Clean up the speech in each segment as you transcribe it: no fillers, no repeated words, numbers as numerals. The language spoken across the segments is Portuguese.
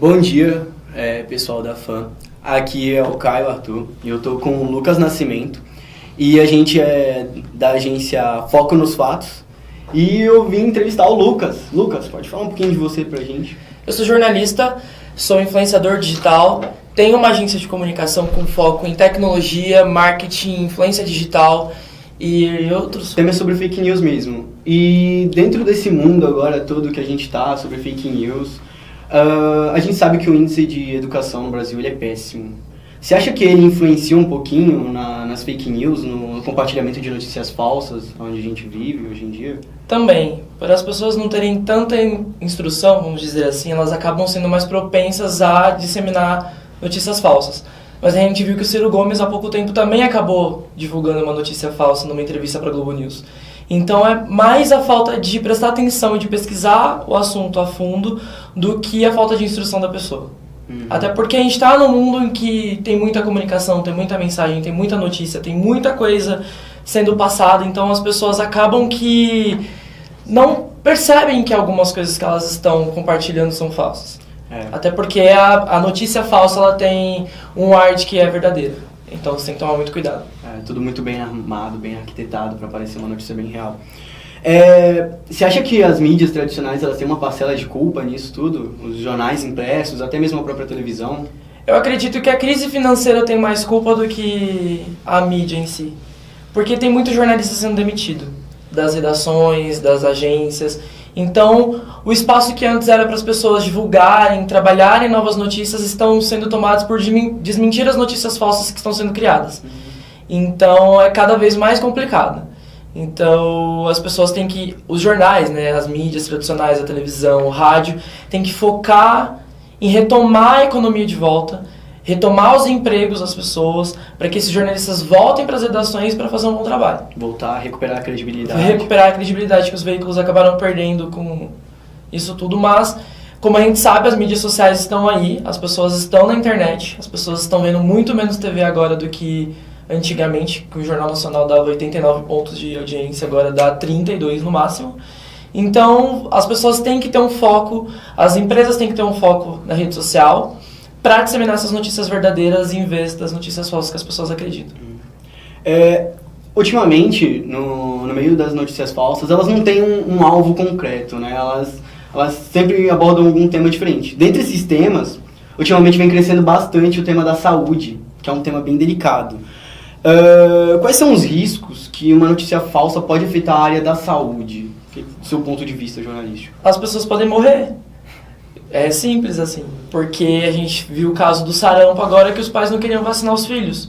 Bom dia, pessoal da FAM. Aqui é o Caio Arthur e eu tô com o Lucas Nascimento e a gente é da agência Foco nos Fatos e eu vim entrevistar o Lucas. Lucas, pode falar um pouquinho de você pra gente? Eu sou jornalista, sou influenciador digital, tenho uma agência de comunicação com foco em tecnologia, marketing, influência digital e outros. O tema é sobre fake news mesmo. E dentro desse mundo agora todo que a gente tá sobre fake news, a gente sabe que o índice de educação no Brasil ele é péssimo. Você acha que ele influencia um pouquinho nas fake news, no compartilhamento de notícias falsas, onde a gente vive hoje em dia? Também, para as pessoas não terem tanta instrução, vamos dizer assim, elas acabam sendo mais propensas a disseminar notícias falsas. Mas a gente viu que o Ciro Gomes há pouco tempo também acabou divulgando uma notícia falsa numa entrevista para a Globo News. Então é mais a falta de prestar atenção e de pesquisar o assunto a fundo do que a falta de instrução da pessoa. Até porque a gente está num mundo em que tem muita comunicação, tem muita mensagem, tem muita notícia, tem muita coisa sendo passada, então as pessoas acabam que não percebem que algumas coisas que elas estão compartilhando são falsas. Até porque a notícia falsa ela tem um ar de que é verdadeira, então você tem que tomar muito cuidado. Tudo muito bem armado, bem arquitetado para parecer uma notícia bem real. Você acha que as mídias tradicionais elas têm uma parcela de culpa nisso tudo? Os jornais impressos, até mesmo a própria televisão? Eu acredito que a crise financeira tem mais culpa do que a mídia em si. Porque tem muito jornalista sendo demitido das redações, das agências. Então, o espaço que antes era para as pessoas divulgarem, trabalharem novas notícias, estão sendo tomados por desmentir as notícias falsas que estão sendo criadas. Então, é cada vez mais complicado. Então, as pessoas têm que... Os jornais, né, as mídias tradicionais, a televisão, o rádio, têm que focar em retomar a economia de volta, retomar os empregos das pessoas, para que esses jornalistas voltem para as redações para fazer um bom trabalho. Voltar a recuperar a credibilidade. Recuperar a credibilidade que os veículos acabaram perdendo com isso tudo, mas... Como a gente sabe, as mídias sociais estão aí, as pessoas estão na internet, as pessoas estão vendo muito menos TV agora do que... Antigamente, que o Jornal Nacional dava 89 pontos de audiência, agora dá 32 no máximo. Então, as pessoas têm que ter um foco, as empresas têm que ter um foco na rede social para disseminar essas notícias verdadeiras em vez das notícias falsas que as pessoas acreditam. Ultimamente, no meio das notícias falsas, elas não têm um alvo concreto, né? Elas sempre abordam algum tema diferente. Dentre esses temas, ultimamente vem crescendo bastante o tema da saúde, que é um tema bem delicado. Quais são os riscos que uma notícia falsa pode afetar a área da saúde, do seu ponto de vista jornalístico? As pessoas podem morrer. É simples assim. Porque a gente viu o caso do sarampo agora que os pais não queriam vacinar os filhos.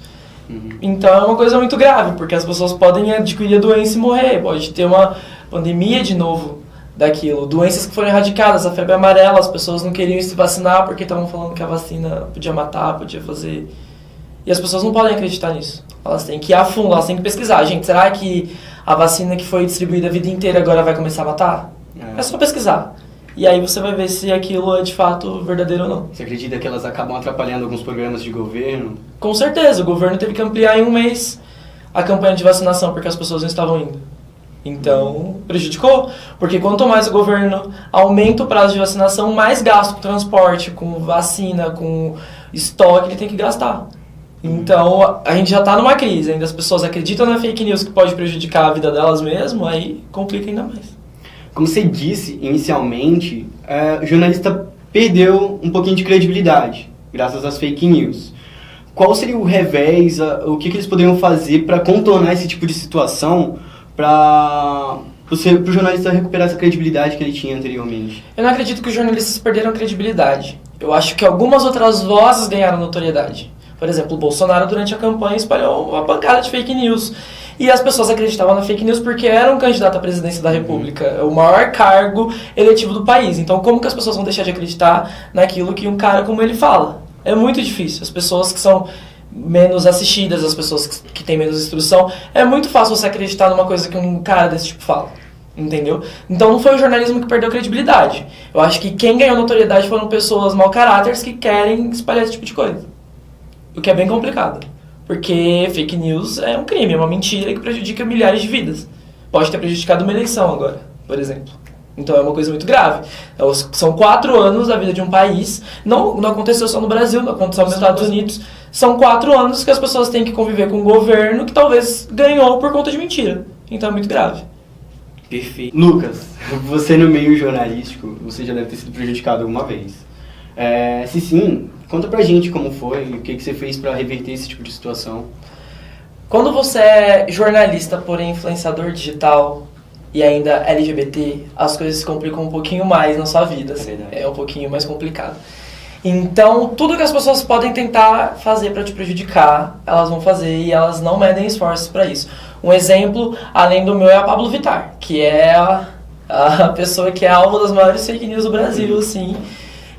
Então é uma coisa muito grave, porque as pessoas podem adquirir a doença e morrer. Pode ter uma pandemia de novo daquilo. Doenças que foram erradicadas, a febre amarela, as pessoas não queriam se vacinar porque estavam falando que a vacina podia matar, podia fazer... E as pessoas não podem acreditar nisso. Elas têm que ir a fundo, elas têm que pesquisar. Gente, será que a vacina que foi distribuída a vida inteira agora vai começar a matar? É só pesquisar. E aí você vai ver se aquilo é de fato verdadeiro ou não. Você acredita que elas acabam atrapalhando alguns programas de governo? Com certeza. O governo teve que ampliar em um mês a campanha de vacinação porque as pessoas não estavam indo. Então, prejudicou. Porque quanto mais o governo aumenta o prazo de vacinação, mais gasto com transporte, com vacina, com estoque ele tem que gastar. Então, a gente já está numa crise, ainda as pessoas acreditam na fake news que pode prejudicar a vida delas mesmo, aí complica ainda mais. Como você disse inicialmente, o jornalista perdeu um pouquinho de credibilidade, graças às fake news. Qual seria o revés, o que eles poderiam fazer para contornar esse tipo de situação, para o jornalista recuperar essa credibilidade que ele tinha anteriormente? Eu não acredito que os jornalistas perderam credibilidade. Eu acho que algumas outras vozes ganharam notoriedade. Por exemplo, o Bolsonaro, durante a campanha, espalhou uma pancada de fake news. E as pessoas acreditavam na fake news porque era um candidato à presidência da República, o maior cargo eletivo do país. Então, como que as pessoas vão deixar de acreditar naquilo que um cara como ele fala? É muito difícil. As pessoas que são menos assistidas, as pessoas que têm menos instrução, é muito fácil você acreditar numa coisa que um cara desse tipo fala. Entendeu? Então não foi o jornalismo que perdeu credibilidade. Eu acho que quem ganhou notoriedade foram pessoas mau caráteres que querem espalhar esse tipo de coisa. O que é bem complicado. Porque fake news é um crime, é uma mentira que prejudica milhares de vidas. Pode ter prejudicado uma eleição agora, por exemplo. Então é uma coisa muito grave. São 4 anos da vida de um país, não aconteceu só no Brasil, não aconteceu nos Estados Unidos. São 4 anos que as pessoas têm que conviver com um governo que talvez ganhou por conta de mentira. Então é muito grave. Perfeito. Lucas, você no meio jornalístico, você já deve ter sido prejudicado alguma vez. Se sim, conta pra gente como foi, o que você fez pra reverter esse tipo de situação. Quando você é jornalista, porém influenciador digital e ainda LGBT, as coisas se complicam um pouquinho mais na sua vida. Assim. É um pouquinho mais complicado. Então, tudo que as pessoas podem tentar fazer para te prejudicar, elas vão fazer e elas não medem esforços para isso. Um exemplo, além do meu, é a Pablo Vittar, que é a pessoa que é alvo das maiores fake news do Brasil, assim.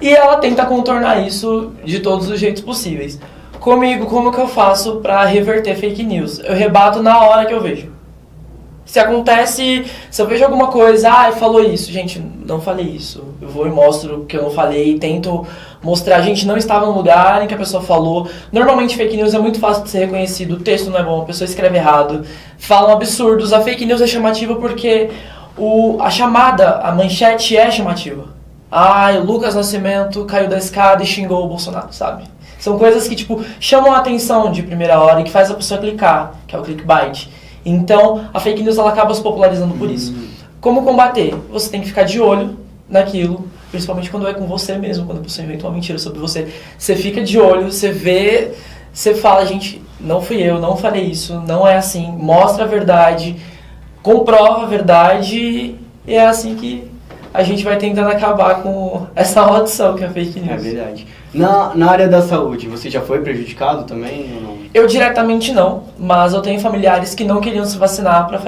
E ela tenta contornar isso de todos os jeitos possíveis. Comigo, como que eu faço para reverter fake news? Eu rebato na hora que eu vejo. Se eu vejo alguma coisa, falou isso, gente, não falei isso. Eu vou e mostro que eu não falei, tento mostrar, gente, não estava no lugar em que a pessoa falou. Normalmente fake news é muito fácil de ser reconhecido, o texto não é bom, a pessoa escreve errado, falam absurdos. A fake news é chamativa porque a chamada, a manchete é chamativa. O Lucas Nascimento caiu da escada e xingou o Bolsonaro, sabe? São coisas que, chamam a atenção de primeira hora e que faz a pessoa clicar, que é o clickbait. Então, a fake news ela acaba se popularizando por isso. Como combater? Você tem que ficar de olho naquilo, principalmente quando é com você mesmo, quando você inventa uma mentira sobre você. Você fica de olho, você vê, você fala, gente, não fui eu, não falei isso, não é assim. Mostra a verdade, comprova a verdade e é assim que a gente vai tentando acabar com essa maldição que é a fake news. É verdade. Na área da saúde, você já foi prejudicado também ou não? Eu diretamente não, mas eu tenho familiares que não queriam se vacinar contra a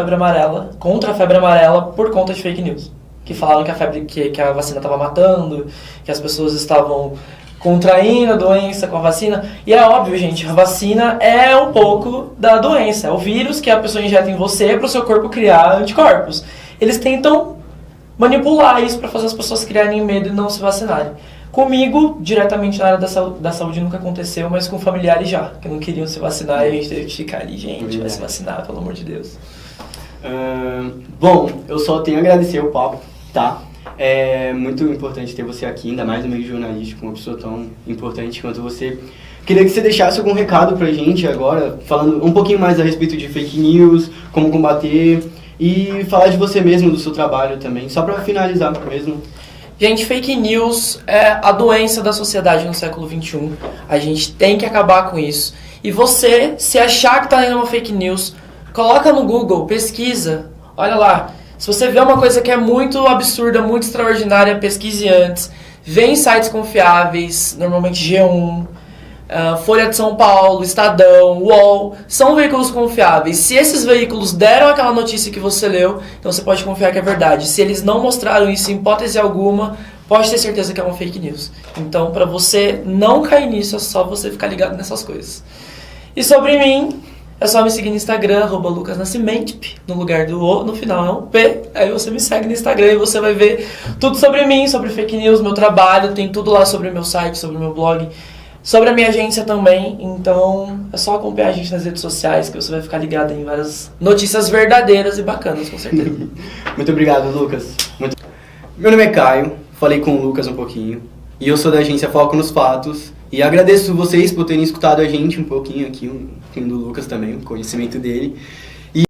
febre amarela por conta de fake news. Que falaram que a vacina estava matando, que as pessoas estavam contraindo a doença com a vacina. E é óbvio, gente, a vacina é um pouco da doença. É o vírus que a pessoa injeta em você para o seu corpo criar anticorpos. Eles tentam manipular isso para fazer as pessoas criarem medo e não se vacinarem. Comigo, diretamente na área da saúde nunca aconteceu, mas com familiares já, que não queriam se vacinar e a gente teve que ficar ali, gente, vai se vacinar, pelo amor de Deus. Bom, eu só tenho a agradecer o papo, tá? É muito importante ter você aqui, ainda mais no meio jornalístico, uma pessoa tão importante quanto você. Queria que você deixasse algum recado pra gente agora, falando um pouquinho mais a respeito de fake news, como combater e falar de você mesmo, do seu trabalho também, só pra finalizar mesmo. Gente, fake news é a doença da sociedade no século XXI. A gente tem que acabar com isso. E você, se achar que tá lendo uma fake news, coloca no Google, pesquisa, olha lá. Se você vê uma coisa que é muito absurda, muito extraordinária, pesquise antes. Vê em sites confiáveis, normalmente G1, Folha de São Paulo, Estadão, UOL, são veículos confiáveis. Se esses veículos deram aquela notícia que você leu, então você pode confiar que é verdade. Se eles não mostraram isso em hipótese alguma, pode ter certeza que é uma fake news. Então, para você não cair nisso, é só você ficar ligado nessas coisas. E sobre mim, é só me seguir no Instagram, @lucasnascimento, no lugar do O, no final é um P. Aí você me segue no Instagram e você vai ver tudo sobre mim, sobre fake news, meu trabalho, tem tudo lá sobre o meu site, sobre o meu blog. Sobre a minha agência também, então é só acompanhar a gente nas redes sociais que você vai ficar ligado em várias notícias verdadeiras e bacanas, com certeza. Muito obrigado, Lucas. Meu nome é Caio, falei com o Lucas um pouquinho, e eu sou da agência Foco nos Fatos, e agradeço vocês por terem escutado a gente um pouquinho aqui, um pouquinho do Lucas também, o conhecimento dele.